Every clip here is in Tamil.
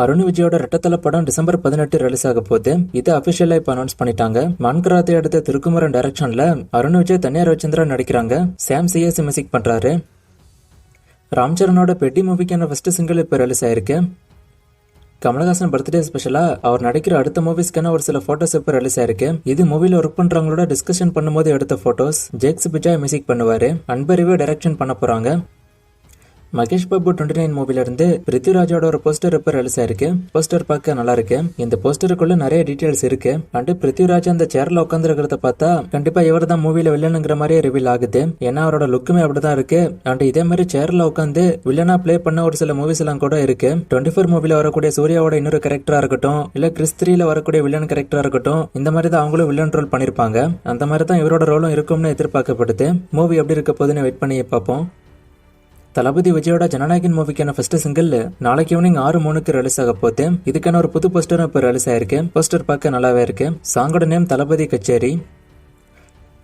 அருண் விஜயோட ரெட்டத்தல படம் டிசம்பர் 18 ரிலீஸ் ஆக போகுது. இது அபிஷியலா இப்ப அனௌன்ஸ் பண்ணிட்டாங்க. மன்கராத்தை அடுத்த திருக்குமரன் டைரக்ஷன்ல அருண் விஜய் தனியார் ரவிச்சந்திரன் நடிக்கிறாங்க. சாம் சிஎஸ் மியூசிக் பண்றாரு. ராம் சரணோட பெட்டி மூவிக்கான ஃபர்ஸ்ட் சிங்கிள் இப்ப ரிலீஸ் ஆயிருக்கு. கமலஹாசன் பர்த்டே ஸ்பெஷலா அவர் நடிக்கிற அடுத்த மூவிஸ்க்கான ஒரு சில போட்டோஸ் இப்ப ரிலீஸ் ஆயிருக்கு. இது மூவில ஒர்க் பண்றவங்களோட டிஸ்கஷன் பண்ணும்போது எடுத்த போட்டோஸ். ஜேக்ஸ் பிஜாய் மியூசிக் பண்ணுவாரு. அன்பறிவே டைரக்ஷன் பண்ண போறாங்க. மகேஷ் பாபு 29 மூவில இருந்து பிருத்திவிராஜோட ஒரு போஸ்டர் இப்ப ரிலீஸ் ஆயிருக்கு. போஸ்டர் பார்க்க நல்லா இருக்கு. இந்த போஸ்டருக்குள்ள நிறைய டீடைல்ஸ் இருக்கு. அண்ட் பிருத்திவிராஜ் அந்த சேர்ல உட்காந்துருக்கிறத பார்த்தா கண்டிப்பா இவர் தான் மூவில வில்லனுங்கிற மாதிரியே ரிவீல் ஆகுது. ஏன்னா அவரோட லுக்குமே அப்படிதான் இருக்கு. அண்ட் இதே மாதிரி சேர்ல உட்காந்து வில்லனா பிளே பண்ண ஒரு சில மூவிஸ் எல்லாம் கூட இருக்கு. 24 மூவில வரக்கூடிய சூர்யாவோட இன்னொரு கேரக்டரா இருக்கட்டும், இல்ல கிறிஸ் 3ல வரக்கூடிய வில்லன் கேரக்டரா இருக்கட்டும், இந்த மாதிரி தான் அவங்களும் வில்லன் ரோல் பண்ணிருப்பாங்க. அந்த மாதிரி தான் இவரோட ரோலும் இருக்கும்னு எதிர்பார்க்கப்படுது. மூவி எப்படி இருக்க போதுன்னு வெயிட் பண்ணி பார்ப்போம். தளபதி விஜயோட ஜனநாயகன் மூவிக்கான ஃபர்ஸ்ட் சிங்கிள் நாளைக்கு ஈவினிங் 6:03 ரிலீஸ் ஆக போகுது. இதுக்கான ஒரு புது போஸ்டரும் இப்ப ரிலீஸ் ஆயிருக்கு. போஸ்டர் பார்க்க நல்லாவே இருக்கு. சாங்கோட நேம் தளபதி கச்சேரி.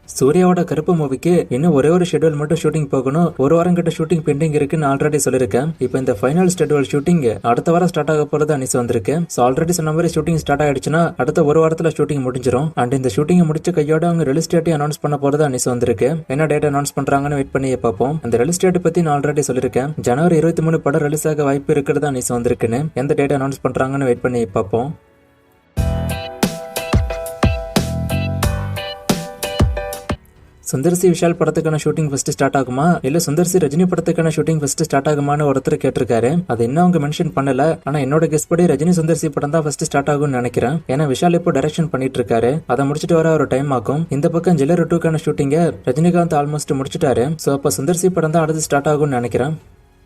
சூர்யாவோட கருப்பு மூவிக்கு இன்னும் ஒரே ஒரு ஷெட்யூல் மட்டும் ஷூட்டிங் போகணும். ஒரு வாரம் கிட்ட ஷூட்டிங் பெண்டிங் இருக்குன்னு ஆல்ரெடி சொல்லிருக்கேன். இப்போ இந்த ஃபைனல் ஷெட்யூல் ஷூட்டிங் அடுத்த வாரம் ஸ்டார்ட் ஆக போறது அனிஸ் வந்திருக்கு. ஆல்ரெடி சொன்ன மாதிரி ஷூட்டிங் ஸ்டார்ட் ஆயிடுச்சுன்னா அடுத்த ஒரு வாரத்துல ஷூட்டிங் முடிஞ்சிடும். அண்ட் இந்த ஷூட்டிங் முடிச்ச கையோட அவங்க ரிலீஸ் டேட் அனௌன்ஸ் பண்ண போறது அனிஸ் வந்திருக்கு. என்ன டேட் அனௌன்ஸ் பண்றாங்கன்னு வெயிட் பண்ணி பார்ப்போம். அந்த ரிலீஸ் டேட் பத்தி நான் ஆல்ரெடி சொல்லிருக்கேன். ஜனவரி 23 படம் ரிலீஸ் ஆக வாய்ப்பு இருக்கிறது அனிஸ் வந்திருக்குன்னு. எந்த டேட் அனௌன்ஸ் பண்றாங்கன்னு வெயிட் பண்ணி பார்ப்போம். சுந்தர்சி விஷால் படத்துக்கான ஷூட்டிங் ஃபர்ஸ்ட் ஸ்டார்ட் ஆகுமா, இல்ல சுந்தர்சி ரஜினி படத்துக்கான ஷூட்டிங் ஃபர்ஸ்ட் ஸ்டார்ட் ஆகுமான்னு ஒருத்தர் கேட்டிருக்காரு. அது இன்னும் அவங்க மென்ஷன் பண்ணல. ஆனா என்னோட கெஸ் படி ரஜினி சுந்தர்சி படம் தான் ஃபர்ஸ்ட் ஸ்டார்ட் ஆகும்னு நினைக்கிறேன். ஏன்னா விஷால் இப்போ டைரக்ஷன் பண்ணிட்டு இருக்காரு. அதை முடிச்சிட்டு வர ஒரு டைம் ஆகும். இந்த பக்கம் ஜெயிலர் 2க்கான ஷூட்டிங்க ரஜினிகாந்த் ஆல்மோஸ்ட் முடிச்சிட்டாரு. சோ அப்ப சுந்தர்சி படம் தான் அடுத்து ஸ்டார்ட் ஆகும்னு நினைக்கிறேன்.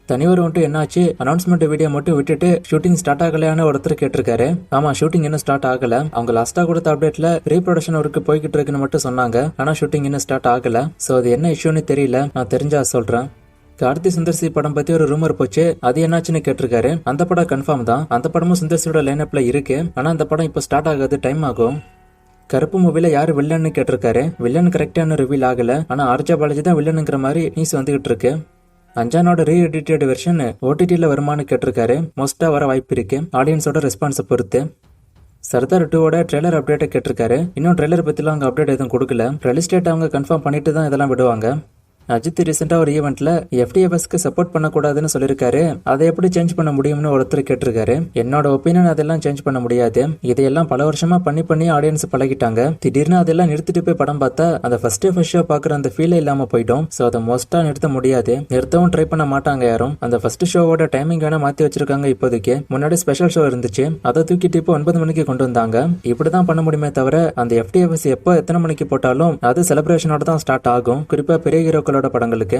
தனிவர் வந்துட்டு என்னாச்சு, அனௌன்ஸ்மெண்ட் வீடியோ மட்டும் விட்டுட்டு ஷூட்டிங் ஸ்டார்ட் ஆகலையான ஒருத்தர் கேட்டிருக்காரு. ஆமா, ஷூட்டிங் இன்னும் ஸ்டார்ட் ஆகல. அவங்க லாஸ்டா கொடுத்த அப்டேட்ல ப்ரீ ப்ரொடக்ஷன் ஒர்க் போய்கிட்டு இருக்குன்னு மட்டும் சொன்னாங்க. ஆனா ஷூட்டிங் இன்னும் ஸ்டார்ட் ஆகல. சோ அது என்ன இஷ்யூன்னு தெரியல. நான் தெரிஞ்சா சொல்றேன். கார்த்தி சுந்தர்சி படம் பத்தி ஒரு ரூமர் போச்சு. அது என்னாச்சுன்னு கேட்டிருக்காரு. அந்த படம் கன்ஃபார்ம் தான். அந்த படமும் சுந்தர்சியோட லைனப்ல இருக்கு. ஆனா அந்த படம் இப்போ ஸ்டார்ட் ஆகாது, டைம் ஆகும். கருப்பு மூவில யாரு வில்லன்னு கேட்டிருக்காரு. வில்லன் கரெக்டான ரிவீல் ஆகல. ஆனா ஆர்ஜா பாலாஜி தான் வில்லனுங்கிற மாதிரி நியூஸ் வந்துகிட்டு இருக்கு. அஞ்சானோட ரீ எடிட்டட் வெர்ஷன் ஓடிடில வருமானு கேட்டிருக்காரு. மோஸ்டா வர வாய்ப்பு இருக்கு, ஆடியன்ஸோட ரெஸ்பான்ஸை பொறுத்து. சர்தார் 2வோட ட்ரெய்லர் அப்டேட்டை கேட்டிருக்காரு. இன்னும் ட்ரெய்லர் பத்திலாம் அவங்க அப்டேட் எதுவும் கொடுக்கல. ரிலீஸ் டேட் அவங்க கன்ஃபார்ம் பண்ணிட்டு தான் இதெல்லாம் விடுவாங்க. அஜித் ரீசெண்டா ஒரு ஈவெண்ட்ல FTFSக்கு சப்போர்ட் பண்ணக்கூடாதுன்னு சொல்லிருக்காரு. அதை எப்படி சேஞ்ச் பண்ண முடியும்னு ஒருத்தர் கேட்டிருக்காரு. என்னோட ஒப்பீனியன் அதெல்லாம் சேஞ்ச் பண்ண முடியாது. இதையெல்லாம் பல வருஷமா பண்ணி ஆடியன்ஸ் பழகிட்டாங்க. திடீர்னு அதெல்லாம் நிறுத்திட்டு போய் படம் பார்த்தா அந்த ஃபர்ஸ்ட் ஷோ பாக்குற அந்த ஃபீலே இல்லாம போயிடும். சோ அதை மோஸ்டா நிறுத்த முடியாது. நிறுத்தவும் ட்ரை பண்ண மாட்டாங்க யாரும். அந்த ஃபர்ஸ்ட் ஷோவோட டைமிங் வேணா மாத்தி வச்சிருக்காங்க. இப்போதைக்கு முன்னாடி ஸ்பெஷல் ஷோ இருந்துச்சு. அதை தூக்கிட்டு இப்போ 9 மணிக்கு கொண்டு வந்தாங்க. இப்படிதான் பண்ண முடியுமே தவிர அந்த FTFS எப்போ எத்தனை மணிக்கு போட்டாலும் அது செலிப்ரேஷனோட தான் ஸ்டார்ட் ஆகும். குறிப்பா பெரிய ஹீரோக்களோட படங்களுக்கு.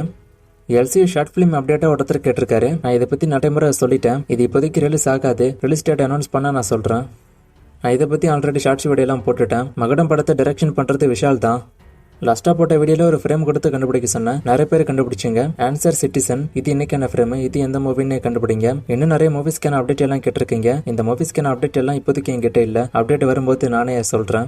LCU ஷார்ட் பிலிம் அப்டேட்டா ஒருத்தர் கேட்டிருக்காரு. நான் இதை பத்தி நடைமுறை சொல்லிட்டேன். இது இப்போதைக்கு ரிலீஸ் ஆகாது. ரிலீஸ் டேட் அனௌன்ஸ் பண்ணா நான் சொல்றேன். நான் இதை பத்தி ஆல்ரெடி ஷார்ட்ஸ் வீடியோ எல்லாம் போட்டுட்டேன். மகடம் படத்தை டைரக்ஷன் பண்றது விஷால் தான். லாஸ்டா போட்ட வீடியோல ஒரு ஃப்ரேம் கொடுத்து கண்டுபிடிக்க சொன்னேன். நிறைய பேர் கண்டுபிடிச்சிங்க. Answer citizen. இது இன்னைக்கான ஃப்ரேம். இது எந்த மூவின்னு கண்டுபிடிங்க. இன்னும் நிறைய மூவிஸ்க்கான அப்டேட் எல்லாம் கேட்டிருக்கீங்க. இந்த மூவிஸ்க்கான அப்டேட் எல்லாம் இப்போதைக்கு என்கிட்ட இல்ல. அப்டேட் வரும்போது நானே சொல்றேன்.